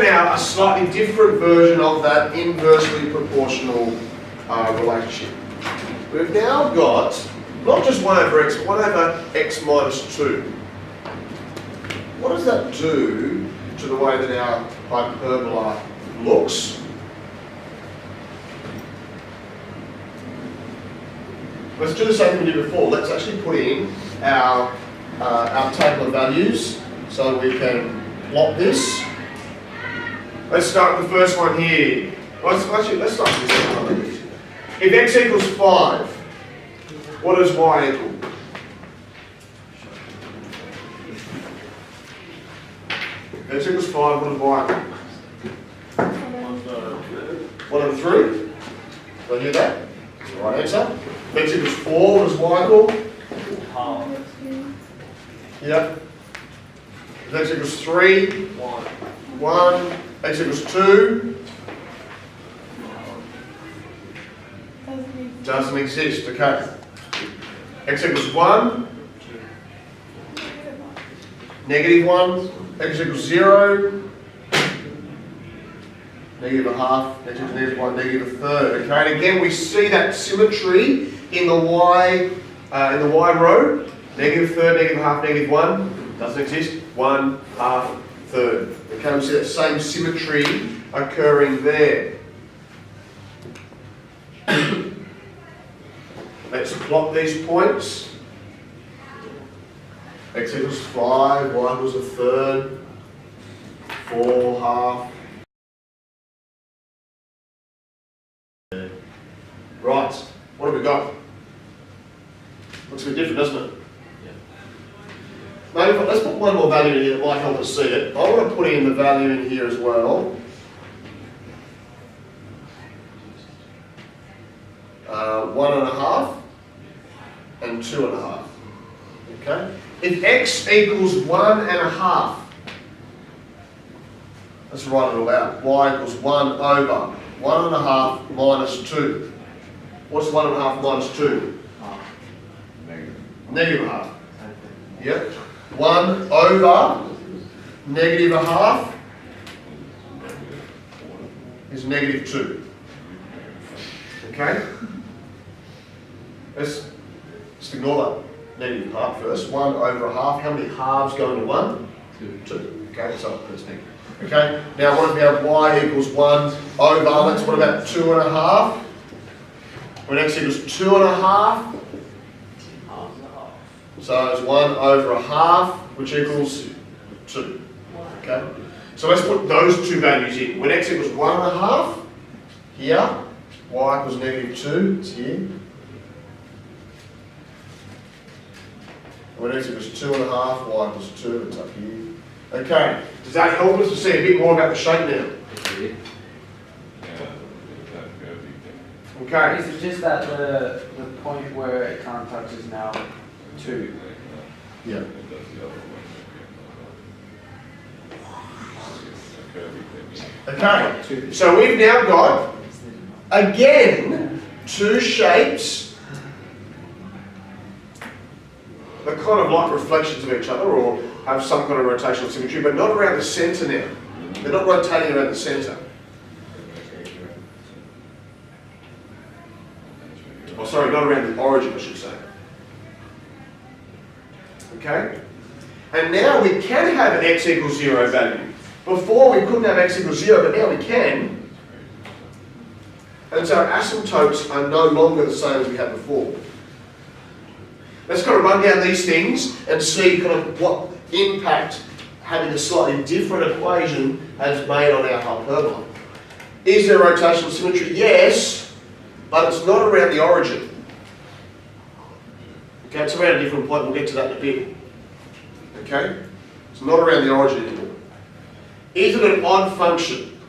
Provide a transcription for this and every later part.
now a slightly different version of that inversely proportional relationship. We've now got not just 1 over x, but 1 over x minus 2. What does that do to the way that our hyperbola looks? Let's do the same thing we did before. Let's actually put in our table of values so we can plot this. Let's start with the first one here. Let's start with this one. If x equals 5, what does y equal? If x equals 5, what does y equal? 1 over 3. Did I hear that? That's the right answer. If x equals 4, what does y equal? Half. Yeah. If x equals 3, 1. X equals 2. Doesn't exist, okay. X equals 1. Negative 1. X equals 0. Negative a half. X equals negative 1. Negative a third. Okay, and again we see that symmetry in the y row. Negative third, negative half, negative 1. Doesn't exist. 1, half, third. Okay, we see that same symmetry occurring there. Let's plot these points. X equals 5, 1 was a third, 4, half. Right, what have we got? Looks a bit different, doesn't it? Maybe let's put one more value in here that might help us see it. I want to put in the value in here as well. 1.5 and 2.5. Okay? If x equals 1.5, let's write it all out. Y equals 1 over 1.5 minus 2. What's 1.5 minus 2? Negative half. Yep. 1 over negative a half is negative 2. Okay? Let's just ignore that negative half first. 1 over a half. How many halves go into 1? 2. Okay, so that's negative. Okay, now what if we have y equals 1 over, what about 2.5? When x equals 2.5, so it's 1 over a half, which equals 2. Okay? So let's put those two values in. When x equals 1.5, here, y equals negative 2, it's here. When x equals 2.5, y equals 2, it's up here. Okay, does that help us to see a bit more about the shape now? Okay. Is it just that the point where it can't touch is now 2? Yeah. Okay, so we've now got, again, two shapes that kind of like reflections of each other or have some kind of rotational symmetry, but not around the centre now. They're not rotating around the centre. Oh, sorry, not around the origin, I should say. Okay? And now we can have an x equals 0 value. Before we couldn't have x equals 0, but now we can. And so our asymptotes are no longer the same as we had before. Let's kind of run down these things and see kind of what impact having a slightly different equation has made on our hyperbola. Is there rotational symmetry? Yes, but it's not around the origin. Okay, it's around a different point. We'll get to that in a bit. Okay? It's not around the origin anymore. Is it an odd function?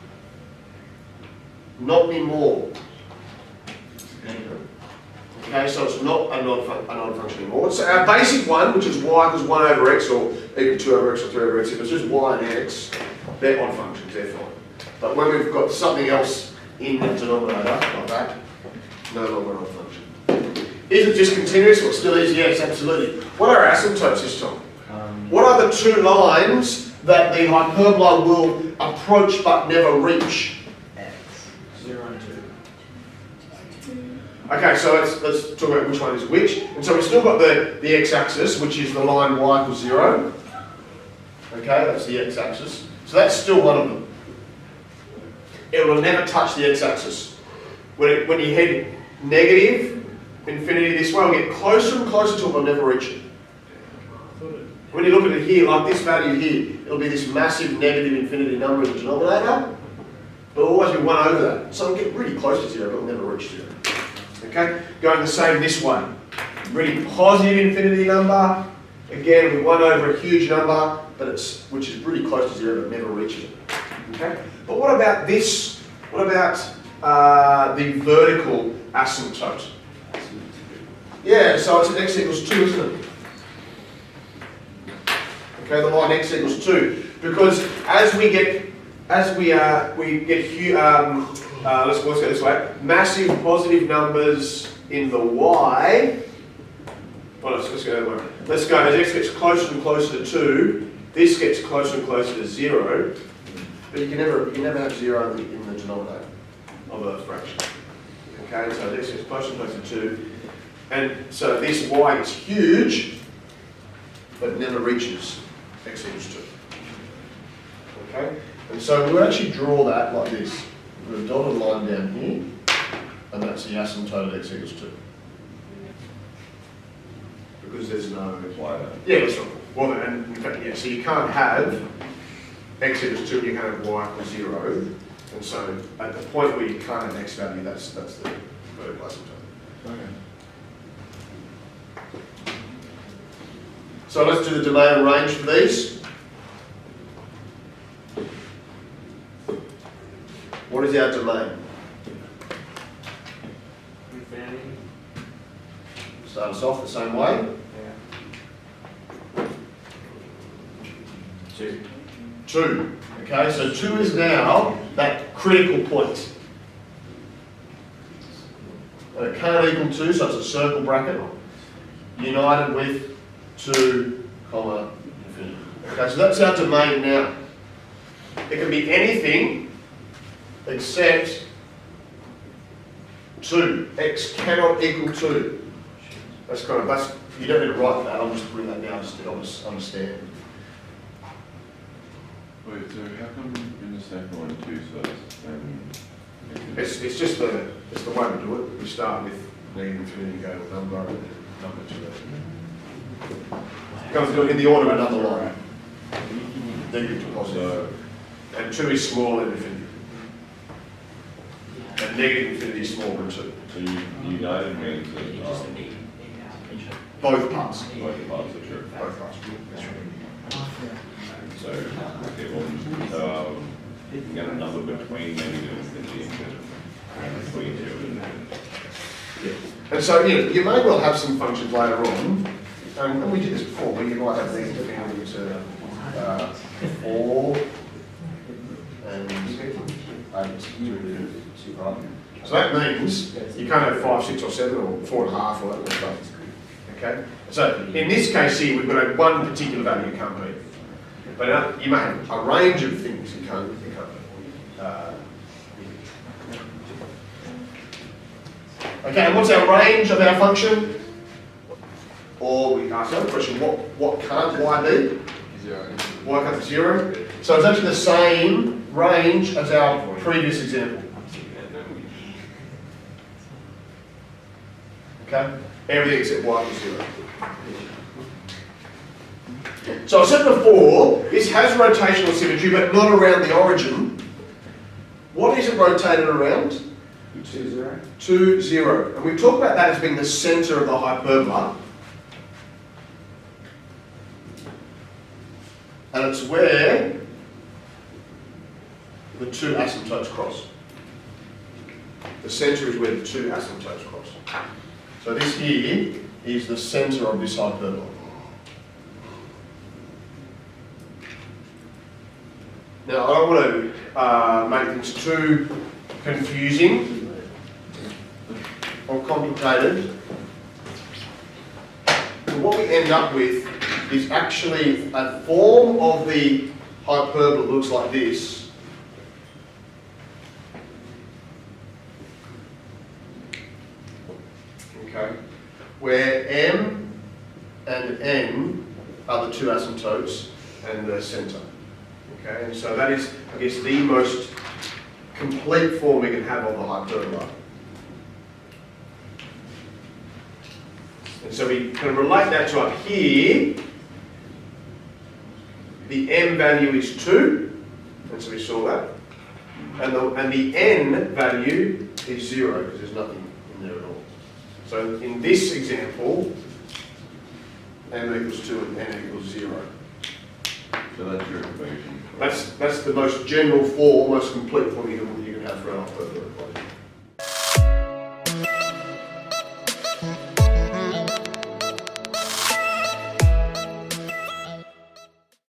Not anymore. Okay, so it's not an odd function anymore. So our basic one, which is y equals 1 over x, or equal to 2 over x or 3 over x, if it's just y and x, they're odd functions, they're fine. But when we've got something else in the denominator, like that, no longer an odd function. Is it discontinuous? Well, it still is, yes, absolutely. What are our asymptotes this time? What are the two lines that the hyperbola will approach but never reach? X. 0 and 2. Okay, so let's talk about which one is which. And so we've still got the x-axis, which is the line y equals 0. Okay, that's the x-axis. So that's still one of them. It will never touch the x-axis. When you head negative infinity this way, we'll get closer and closer to it, but never reach it. When you look at it here, like this value here, it'll be this massive negative infinity number in the denominator, but it'll always be 1 over that. So it'll get really close to 0, but it'll never reach 0. Okay? Going the same this way. Really positive infinity number, again with 1 over a huge number, which is really close to 0, but never reaches it. Okay? But what about this? What about the vertical asymptote? Yeah, so it's an x equals 2, isn't it? Okay, the line x equals 2, because as we get huge, let's go this way, massive positive numbers in the y. Well, let's go that way. Let's go as x gets closer and closer to 2. This gets closer and closer to 0, but you can never have 0 in the denominator of a fraction. Okay, so this gets closer and closer to 2, and so this y is huge, but never reaches x equals 2. Okay, and so we'll actually draw that like this. We've got a dotted line down here, and that's the asymptote at x equals 2. Because there's no... Yeah, that's right. Well, and in fact, yeah, so you can't have x equals 2 and you can't have y equals 0. And so at the point where you can't have x value, that's the vertical asymptote. Okay. So let's do the domain and range for these. What is our domain? Infinity. Start us off the same way. Yeah. 2. 2. Okay, so 2 is now that critical point. And it can't equal 2, so it's a circle bracket, united with 2, comma, infinity. Okay, so that's our domain now. It can be anything except 2. X cannot equal 2. That's you don't need to write that, I'll just bring that down just to help us understand. Wait, so how come in the second one 2 first? It's just it's the way we do it. We start with negative infinity, go to number, and then number to it. Comes in the order of another line. Negative to positive. And 2 is smaller than infinity. And negative infinity is smaller than 2. So united means that Both parts. both parts are true. Both parts. That's right. So, okay, well, you can get a number between negative infinity and between 2 and infinity. Yeah. And so, you may well have some functions later on, and we did this before, where you might have negative infinity to 4 and 8. So that means you can't have 5, 6 or 7 or 4.5 or that kind of stuff. Okay? So in this case here, we've got one particular value you can't beat. But you may have a range of things you can't beat. Okay, and what's our range of our function? Or we ask another question, what can't y be? 0. Y can't be 0. So it's actually the same range as our previous example. Okay? Everything except y equals 0. So I said before, this has rotational symmetry, but not around the origin. What is it rotated around? 2, 0. 2, 0. And we talk about that as being the centre of the hyperbola. And it's where the 2 asymptotes cross. The centre is where the 2 asymptotes cross. So this here is the centre of this hyperbola. Now I don't want to make things too confusing or complicated. But what we end up with is actually a form of the hyperbola looks like this, okay, where M and N are the two asymptotes and the centre. Okay, and so that is, I guess, the most complete form we can have of the hyperbola. And so we can relate that to up here. The M value is 2, and so we saw that. And the N value is 0, because there's nothing in there at all. So in this example, M equals 2 and N equals 0. So that's your equation. That's the most general form, most complete form you can have for an hyperbola equation.